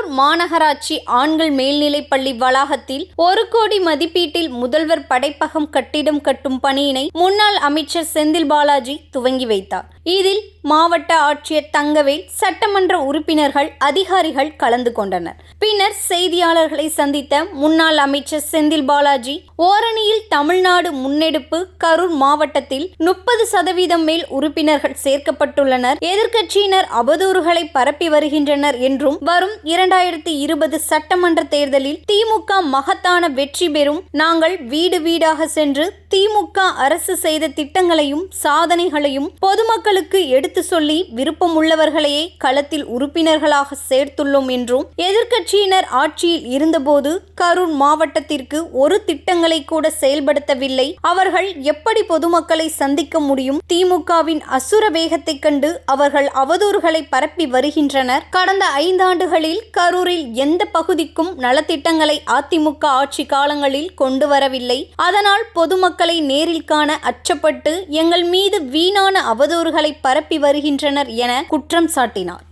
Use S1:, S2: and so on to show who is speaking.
S1: கரூர் மாநகராட்சி ஆண்கள் மேல்நிலைப்பள்ளி வளாகத்தில் 1 கோடி மதிப்பீட்டில் முதல்வர் படைப்பகம் கட்டிடம் கட்டும் பணியினை முன்னாள் அமைச்சர் செந்தில் பாலாஜி துவங்கி வைத்தார். இதில் மாவட்ட ஆட்சியர் தங்கவேல், சட்டமன்ற உறுப்பினர்கள், அதிகாரிகள் கலந்து கொண்டனர். பின்னர் செய்தியாளர்களை சந்தித்த முன்னாள் அமைச்சர் செந்தில் பாலாஜி, ஓரணியில் தமிழ்நாடு முன்னெடுப்பு, கரூர் மாவட்டத்தில் 30% மேல் உறுப்பினர்கள் சேர்க்கப்பட்டுள்ளனர். எதிர்க்கட்சியினர் அவதூறுகளை பரப்பி வருகின்றனர் என்றும், வரும் 2020 சட்டமன்ற தேர்தலில் திமுக மகத்தான வெற்றி பெறும். நாங்கள் வீடு வீடாக சென்று திமுக அரசு செய்த திட்டங்களையும் சாதனைகளையும் பொதுமக்களுக்கு எடுத்து சொல்லி விருப்பம் உள்ளவர்களையே களத்தில் உறுப்பினர்களாக சேர்த்துள்ளோம் என்றும், எதிர்க்கட்சியினர் ஆட்சியில் இருந்தபோது கரூர் மாவட்டத்திற்கு ஒரு திட்டங்களை கூட செயல்படுத்தவில்லை. அவர்கள் எப்படி பொதுமக்களை சந்திக்க முடியும்? திமுகவின் அசுர வேகத்தை கண்டு அவர்கள் அவதூறுகளை பரப்பி வருகின்றனர். கடந்த 5 ஆண்டுகளில் கரூரில் எந்த பகுதிக்கும் நலத்திட்டங்களை அதிமுக ஆட்சி காலங்களில் கொண்டு வரவில்லை. அதனால் பொதுமக்களை நேரில் காண அச்சப்பட்டு எங்கள் மீது வீணான அவதூறுகளை பரப்பி வருகின்றனர் என குற்றம் சாட்டினார்.